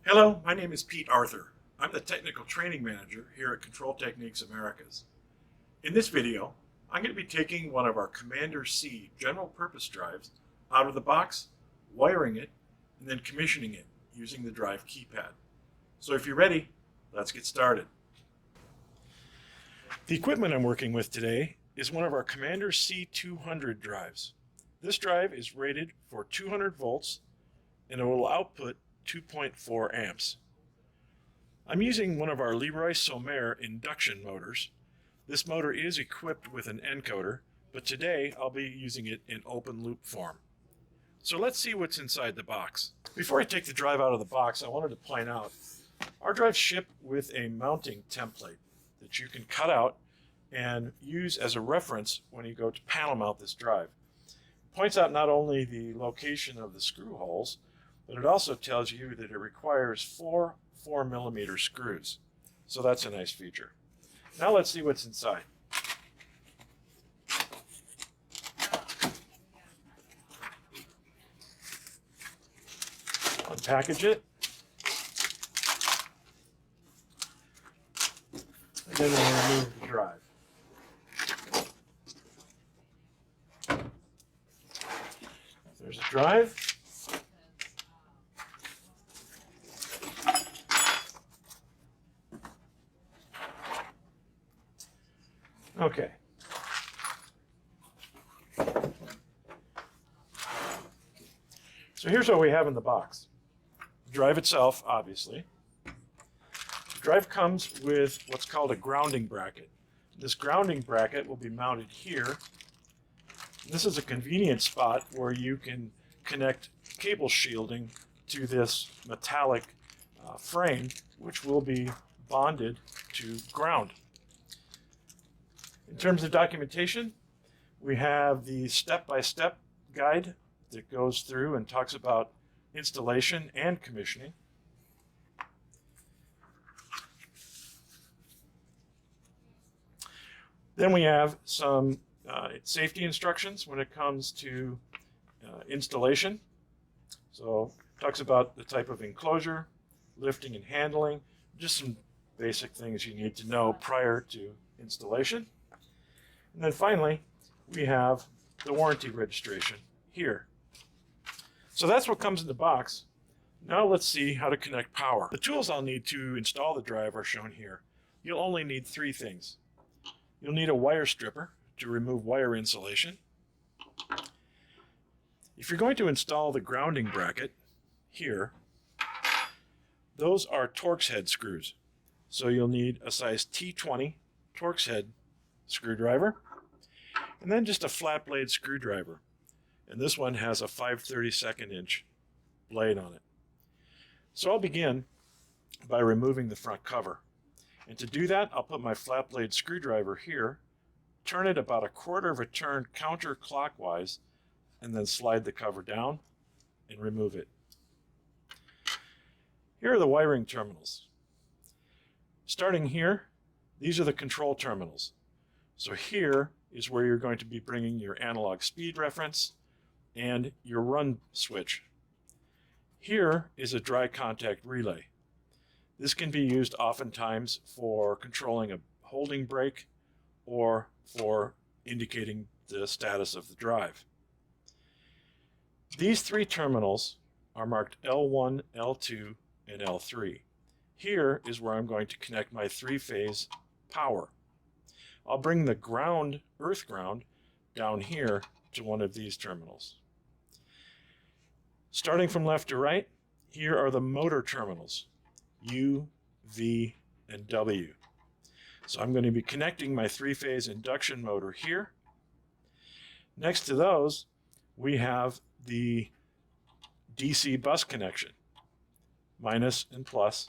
Hello, my name is Pete Arthur. I'm the Technical Training Manager here at Control Techniques Americas. In this video, I'm going to be taking one of our Commander C general purpose drives out of the box, wiring it, and then commissioning it using the drive keypad. So if you're ready, let's get started. The equipment I'm working with today is one of our Commander C200 drives. This drive is rated for 200 volts and it will output 2.4 amps. I'm using one of our Leroy-Somer induction motors. This motor is equipped with an encoder, but today I'll be using it in open loop form. So let's see what's inside the box. Before I take the drive out of the box, I wanted to point out our drives ship with a mounting template that you can cut out and use as a reference when you go to panel mount this drive. It points out not only the location of the screw holes, but it also tells you that it requires four 4mm screws. So that's a nice feature. Now let's see what's inside. Unpackage it. And then we'll remove the drive. There's a drive. Okay. So here's what we have in the box. The drive itself, obviously. The drive comes with what's called a grounding bracket. This grounding bracket will be mounted here. This is a convenient spot where you can connect cable shielding to this metallic frame, which will be bonded to ground. In terms of documentation, we have the step-by-step guide that goes through and talks about installation and commissioning. Then we have some safety instructions when it comes to installation. So it talks about the type of enclosure, lifting and handling, just some basic things you need to know prior to installation. And then finally, we have the warranty registration here. So that's what comes in the box. Now let's see how to connect power. The tools I'll need to install the drive are shown here. You'll only need three things. You'll need a wire stripper to remove wire insulation. If you're going to install the grounding bracket here, those are Torx head screws. So you'll need a size T20 Torx head screwdriver, and then just a flat blade screwdriver. And this one has a 5/32 inch blade on it. So I'll begin by removing the front cover. And to do that, I'll put my flat blade screwdriver here, turn it about 1/4 of a turn counterclockwise, and then slide the cover down and remove it. Here are the wiring terminals. Starting here, these are the control terminals. So here is where you're going to be bringing your analog speed reference and your run switch. Here is a dry contact relay. This can be used oftentimes for controlling a holding brake or for indicating the status of the drive. These three terminals are marked L1, L2, and L3. Here is where I'm going to connect my three-phase power. I'll bring the ground, earth ground, down here to one of these terminals. Starting from left to right, here are the motor terminals, U, V, and W. So I'm going to be connecting my three-phase induction motor here. Next to those, we have the DC bus connection, minus and plus.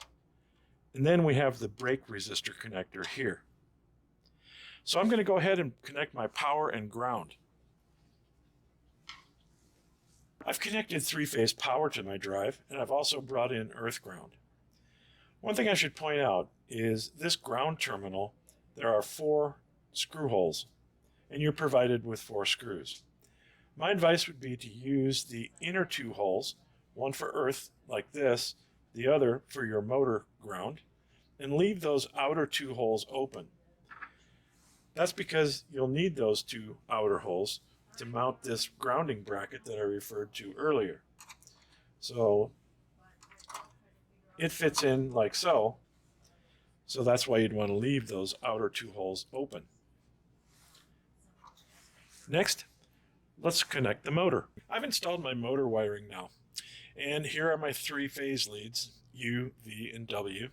And then we have the brake resistor connector here. So I'm going to go ahead and connect my power and ground. I've connected three-phase power to my drive, and I've also brought in earth ground. One thing I should point out is this ground terminal, there are 4 screw holes, and you're provided with 4 screws. My advice would be to use the inner 2 holes, one for earth like this, the other for your motor ground, and leave those outer two holes open. That's because you'll need those two outer holes to mount this grounding bracket that I referred to earlier. So it fits in like so. So that's why you'd want to leave those outer two holes open. Next, let's connect the motor. I've installed my motor wiring now, and here are my three phase leads, U, V, and W.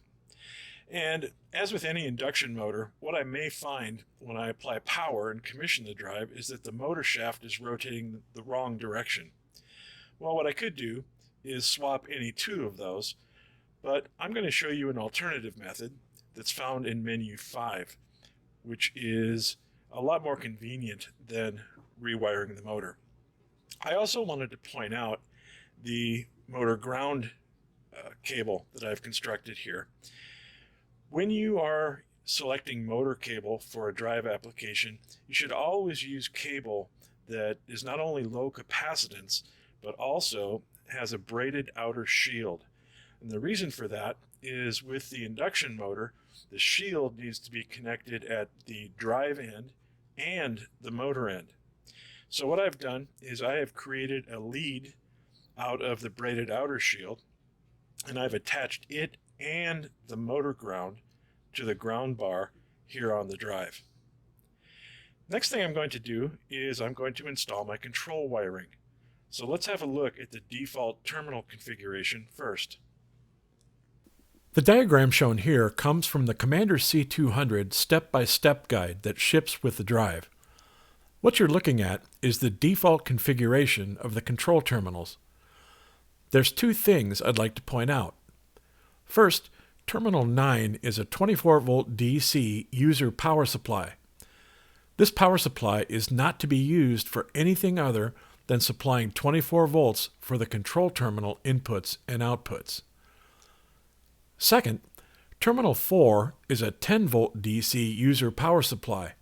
And as with any induction motor, what I may find when I apply power and commission the drive is that the motor shaft is rotating the wrong direction. Well, what I could do is swap any two of those, but I'm going to show you an alternative method that's found in menu 5, which is a lot more convenient than rewiring the motor. I also wanted to point out the motor ground cable that I've constructed here. When you are selecting motor cable for a drive application, you should always use cable that is not only low capacitance, but also has a braided outer shield. And the reason for that is with the induction motor, the shield needs to be connected at the drive end and the motor end. So what I've done is I have created a lead out of the braided outer shield, and I've attached it and the motor ground to the ground bar here on the drive. Next thing I'm going to do is I'm going to install my control wiring. So let's have a look at the default terminal configuration first. The diagram shown here comes from the Commander C200 step-by-step guide that ships with the drive. What you're looking at is the default configuration of the control terminals. There's two things I'd like to point out. First, Terminal 9 is a 24-volt DC user power supply. This power supply is not to be used for anything other than supplying 24 volts for the control terminal inputs and outputs. Second, Terminal 4 is a 10-volt DC user power supply,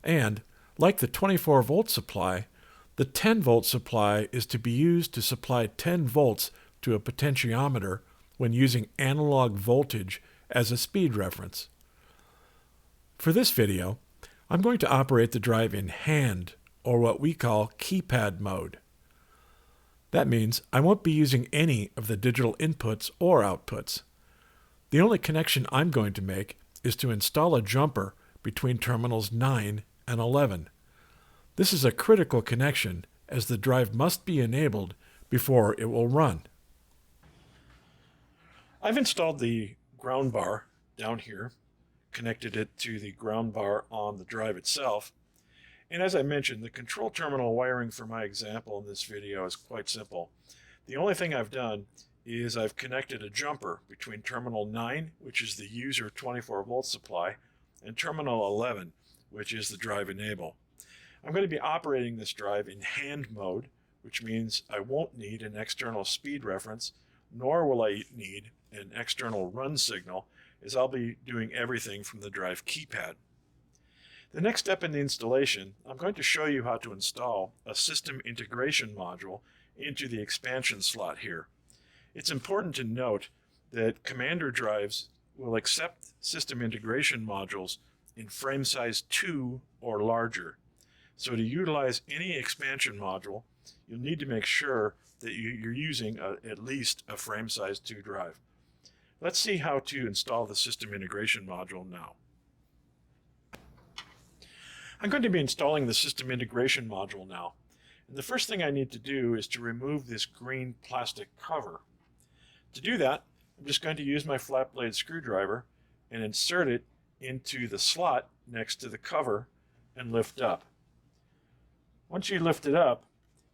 and, like the 24-volt supply, the 10-volt supply is to be used to supply 10 volts to a potentiometer when using analog voltage as a speed reference. For this video, I'm going to operate the drive in hand, or what we call keypad mode. That means I won't be using any of the digital inputs or outputs. The only connection I'm going to make is to install a jumper between terminals 9 and 11. This is a critical connection as the drive must be enabled before it will run. I've installed the ground bar down here, connected it to the ground bar on the drive itself, and as I mentioned, the control terminal wiring for my example in this video is quite simple. The only thing I've done is I've connected a jumper between terminal 9, which is the user 24-volt supply, and terminal 11, which is the drive enable. I'm going to be operating this drive in hand mode, which means I won't need an external speed reference, nor will I need an external run signal, as I'll be doing everything from the drive keypad. The next step in the installation, I'm going to show you how to install a system integration module into the expansion slot here. It's important to note that Commander drives will accept system integration modules in frame size 2 or larger. So to utilize any expansion module, you'll need to make sure that you're using at least a frame size 2 drive. Let's see how to install the system integration module now. I'm going to be installing the system integration module now. And the first thing I need to do is to remove this green plastic cover. To do that, I'm just going to use my flat blade screwdriver and insert it into the slot next to the cover and lift up. Once you lift it up,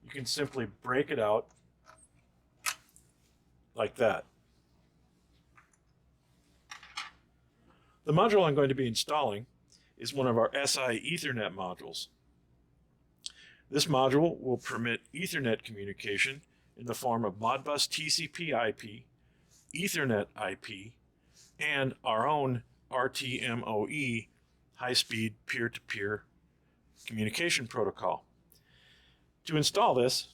you can simply break it out like that. The module I'm going to be installing is one of our SI Ethernet modules. This module will permit Ethernet communication in the form of Modbus TCP IP, Ethernet IP, and our own RTMOE high-speed peer-to-peer communication protocol. To install this,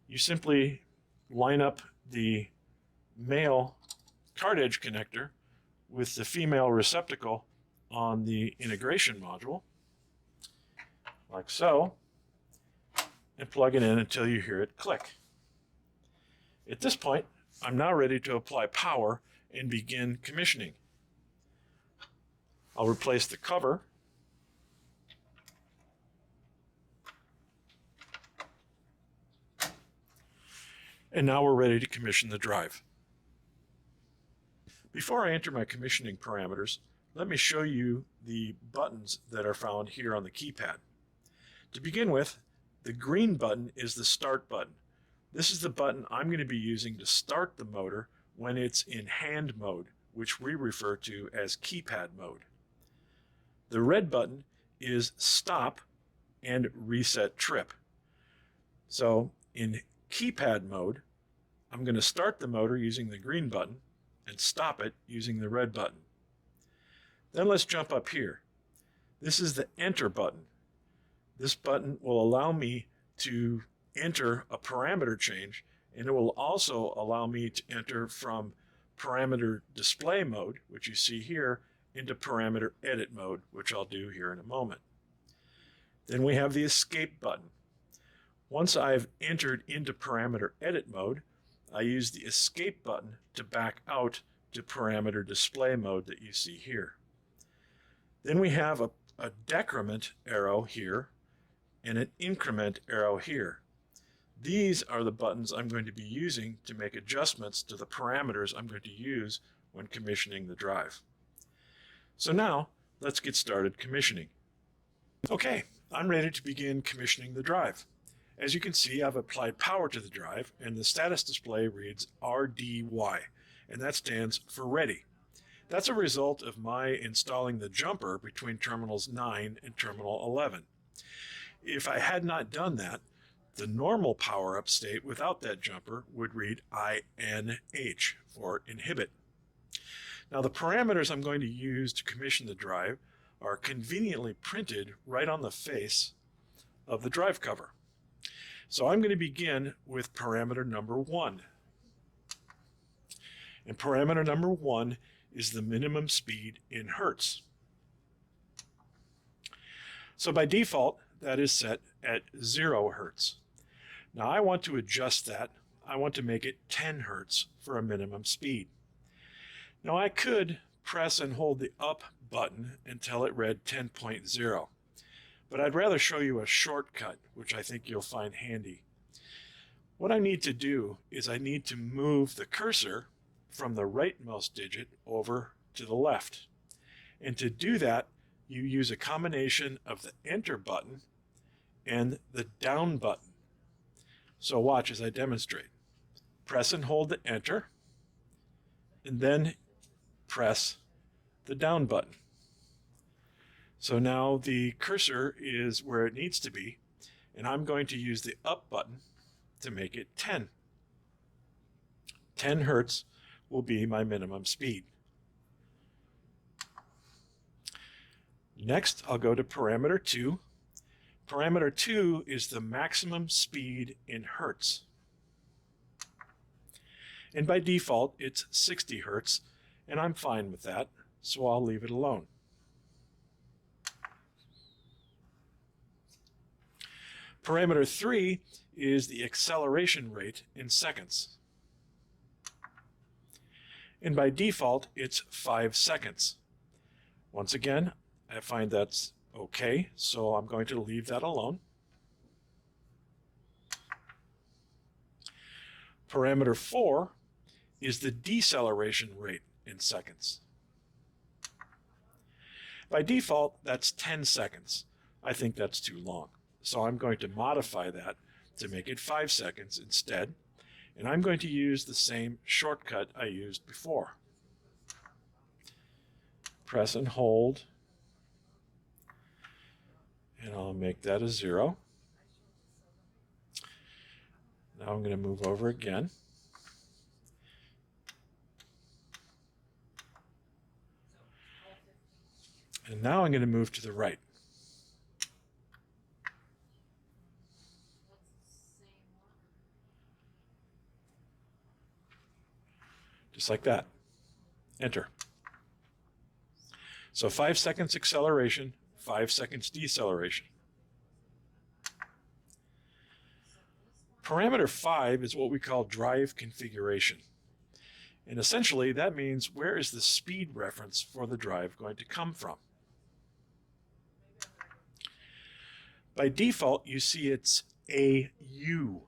you simply line up the male card edge connector with the female receptacle on the integration module, like so, and plug it in until you hear it click. At this point, I'm now ready to apply power and begin commissioning. I'll replace the cover. And now we're ready to commission the drive. Before I enter my commissioning parameters, let me show you the buttons that are found here on the keypad. To begin with, the green button is the start button. This is the button I'm going to be using to start the motor when it's in hand mode, which we refer to as keypad mode. The red button is stop and reset trip. So in keypad mode, I'm going to start the motor using the green button and stop it using the red button. Then let's jump up here. This is the enter button. This button will allow me to enter a parameter change, and it will also allow me to enter from parameter display mode, which you see here, into parameter edit mode, which I'll do here in a moment. Then we have the escape button. Once I've entered into parameter edit mode, I use the escape button to back out to parameter display mode that you see here. Then we have a decrement arrow here and an increment arrow here. These are the buttons I'm going to be using to make adjustments to the parameters I'm going to use when commissioning the drive. So now, let's get started commissioning. Okay, I'm ready to begin commissioning the drive. As you can see, I've applied power to the drive, and the status display reads RDY, and that stands for ready. That's a result of my installing the jumper between terminals 9 and terminal 11. If I had not done that, the normal power-up state without that jumper would read INH for inhibit. Now the parameters I'm going to use to commission the drive are conveniently printed right on the face of the drive cover. So I'm going to begin with parameter number 1. And parameter number 1 is the minimum speed in hertz. So by default, that is set at 0 hertz. Now I want to adjust that. I want to make it 10 hertz for a minimum speed. Now I could press and hold the up button until it read 10.0. But I'd rather show you a shortcut, which I think you'll find handy. What I need to do is I need to move the cursor from the rightmost digit over to the left. And to do that, you use a combination of the enter button and the down button. So watch as I demonstrate. Press and hold the enter, and then press the down button. So now the cursor is where it needs to be, and I'm going to use the up button to make it 10. 10 hertz will be my minimum speed. Next, I'll go to parameter 2. Parameter 2 is the maximum speed in hertz. And by default, it's 60 hertz, and I'm fine with that, so I'll leave it alone. Parameter 3 is the acceleration rate in seconds. And by default, it's 5 seconds. Once again, I find that's okay, so I'm going to leave that alone. Parameter 4 is the deceleration rate in seconds. By default, that's 10 seconds. I think that's too long. So I'm going to modify that to make it 5 seconds instead. And I'm going to use the same shortcut I used before. Press and hold. And I'll make that a 0. Now I'm going to move over again. And now I'm going to move to the right. Just like that. Enter. So 5 seconds acceleration, 5 seconds deceleration. Parameter 5 is what we call drive configuration. And essentially, that means where is the speed reference for the drive going to come from? By default, you see it's AU.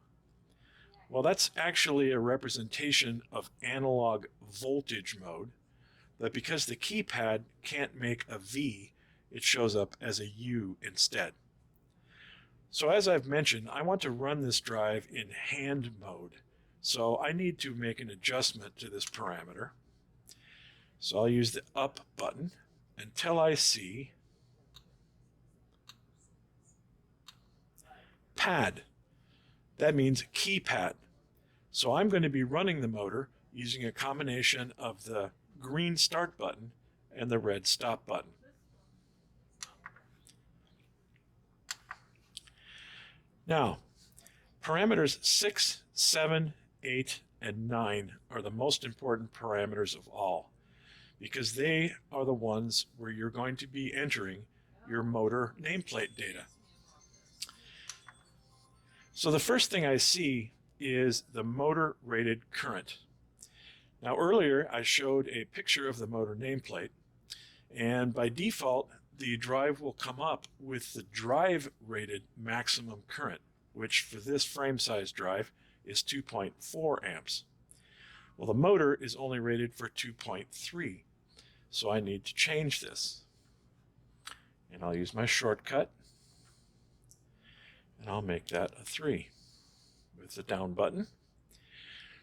Well, that's actually a representation of analog voltage mode, but because the keypad can't make a V, it shows up as a U instead. So as I've mentioned, I want to run this drive in hand mode. So I need to make an adjustment to this parameter. So I'll use the up button until I see pad. That means keypad. So I'm going to be running the motor using a combination of the green start button and the red stop button. Now, parameters 6, 7, 8, and 9 are the most important parameters of all because they are the ones where you're going to be entering your motor nameplate data. So the first thing I see is the motor rated current. Now earlier I showed a picture of the motor nameplate, and by default the drive will come up with the drive rated maximum current, which for this frame size drive is 2.4 amps. Well, the motor is only rated for 2.3, so I need to change this. And I'll use my shortcut, and I'll make that a 3 with the down button.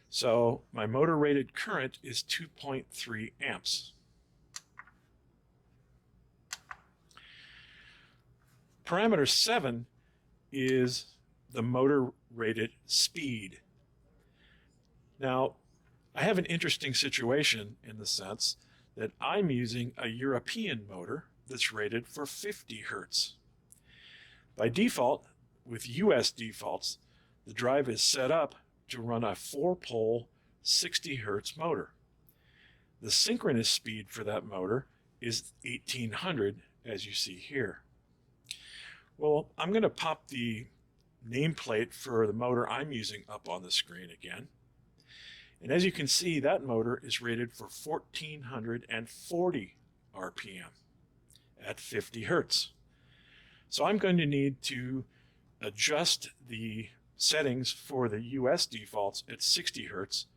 So my motor rated current is 2.3 amps. Parameter 7 is the motor rated speed. Now, I have an interesting situation in the sense that I'm using a European motor that's rated for 50 hertz. By default, with US defaults, the drive is set up to run a 4-pole 60 hertz motor. The synchronous speed for that motor is 1800, as you see here. Well, I'm going to pop the nameplate for the motor I'm using up on the screen again. And as you can see, that motor is rated for 1440 RPM at 50 hertz. So I'm going to need to adjust the settings for the US defaults at 60 hertz.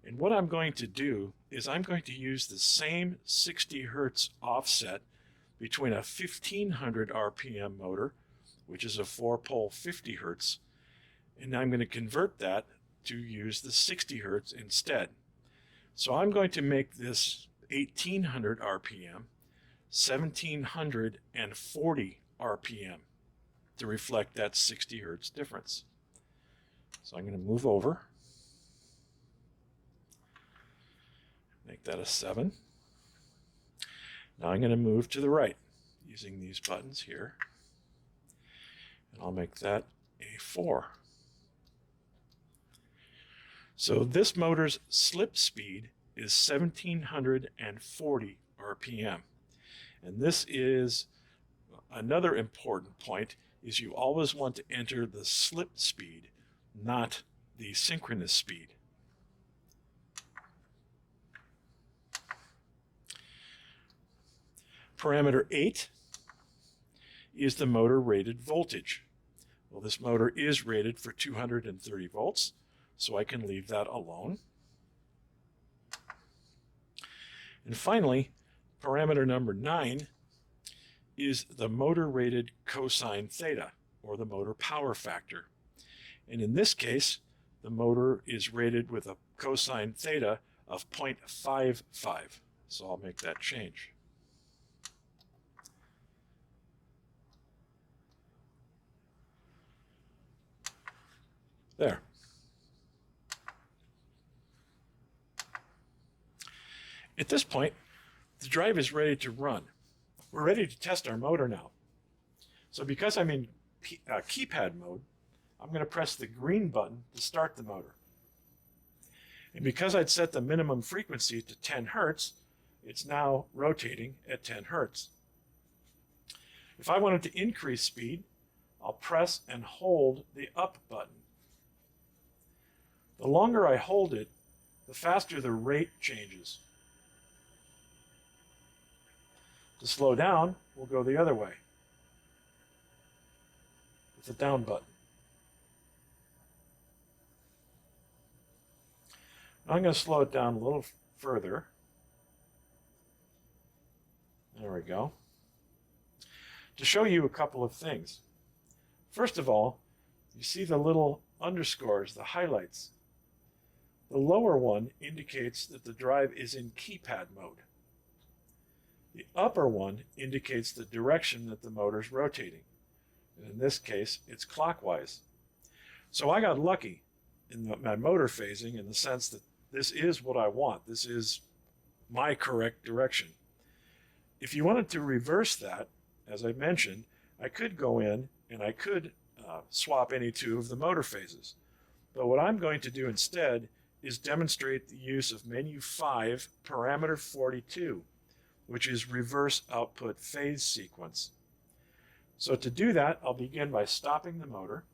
And what I'm going to do is I'm going to use the same 60 hertz offset between a 1500 RPM motor, which is a 4-pole 50 hertz, and I'm going to convert that to use the 60 hertz instead. So I'm going to make this 1800 RPM 1740 RPM to reflect that 60 hertz difference. So I'm going to move over, make that a 7. Now I'm going to move to the right using these buttons here, and I'll make that a 4. So this motor's slip speed is 1740 RPM. And this is another important point, is you always want to enter the slip speed, not the synchronous speed. Parameter 8 is the motor rated voltage. Well, this motor is rated for 230 volts, so I can leave that alone. And finally, parameter number 9 is the motor rated cosine theta, or the motor power factor. And in this case, the motor is rated with a cosine theta of 0.55. So I'll make that change. There. At this point, the drive is ready to run. We're ready to test our motor now. So because I'm in keypad mode, I'm going to press the green button to start the motor. And because I'd set the minimum frequency to 10 hertz, it's now rotating at 10 Hertz. If I wanted to increase speed, I'll press and hold the up button. The longer I hold it, the faster the rate changes. To slow down, we'll go the other way with the down button. Now I'm going to slow it down a little further. There we go. To show you a couple of things. First of all, you see the little underscores, the highlights. The lower one indicates that the drive is in keypad mode. The upper one indicates the direction that the motor is rotating. And in this case, it's clockwise. So I got lucky in my motor phasing in the sense that this is what I want. This is my correct direction. If you wanted to reverse that, as I mentioned, I could go in and I could swap any two of the motor phases. But what I'm going to do instead is demonstrate the use of menu 5, parameter 42, which is reverse output phase sequence. So to do that, I'll begin by stopping the motor.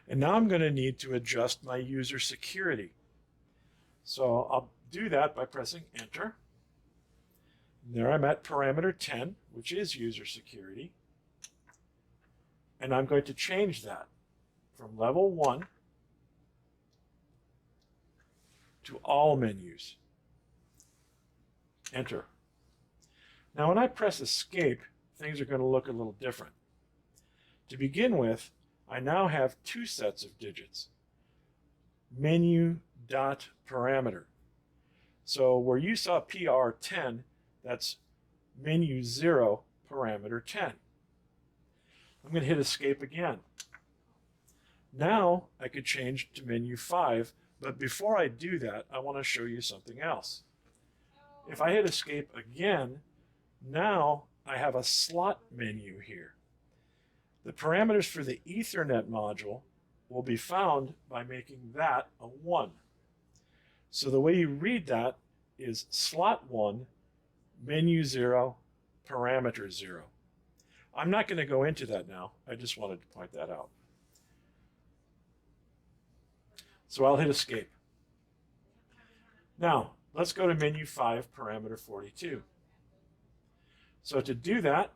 And now I'm going to need to adjust my user security. So I'll do that by pressing Enter. And there I'm at parameter 10, which is user security. And I'm going to change that from level 1 to all menus. Enter. Now when I press Escape, things are going to look a little different. To begin with, I now have two sets of digits. Menu dot parameter. So where you saw PR10, that's menu 0 parameter 10. I'm going to hit Escape again. Now I could change to menu 5, but before I do that, I want to show you something else. If I hit Escape again, now I have a slot menu here. The parameters for the Ethernet module will be found by making that a 1. So the way you read that is slot 1, menu 0, parameter 0. I'm not going to go into that now. I just wanted to point that out. So I'll hit Escape. Now, let's go to menu 5, parameter 42. So to do that,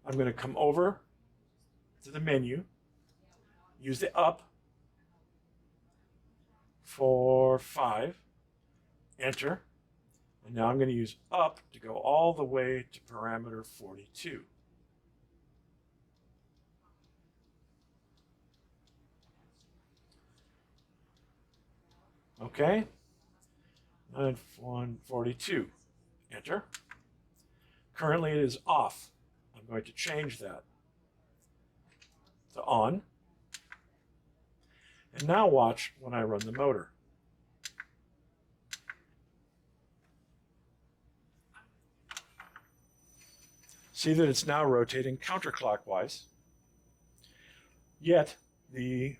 I'm going to come over to the menu, use the up for 5, enter, and now I'm going to use up to go all the way to parameter 42. Okay, and 142, enter. Currently it is off. I'm going to change that to on. And now watch when I run the motor. See that it's now rotating counterclockwise, yet the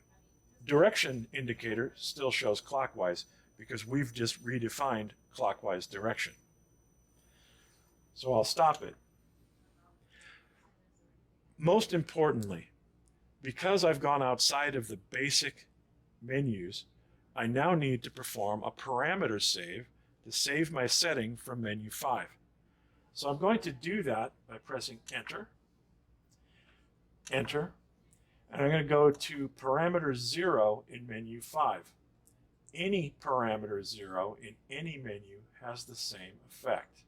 direction indicator still shows clockwise because we've just redefined clockwise direction. So I'll stop it. Most importantly, because I've gone outside of the basic menus, I now need to perform a parameter save to save my setting from menu 5. So I'm going to do that by pressing Enter, Enter, and I'm going to go to parameter 0 in menu 5. Any parameter 0 in any menu has the same effect.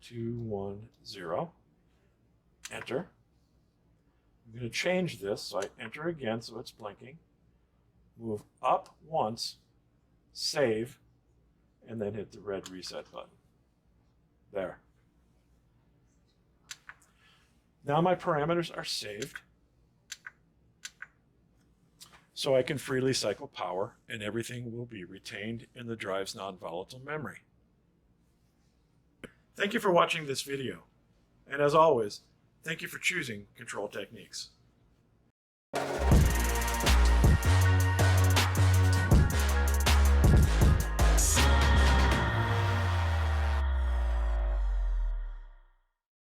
2, 1, 0. Enter. I'm going to change this, so I enter again so it's blinking. Move up once, save, and then hit the red reset button. There. Now my parameters are saved, so I can freely cycle power and everything will be retained in the drive's non-volatile memory. Thank you for watching this video, and as always, thank you for choosing Control Techniques.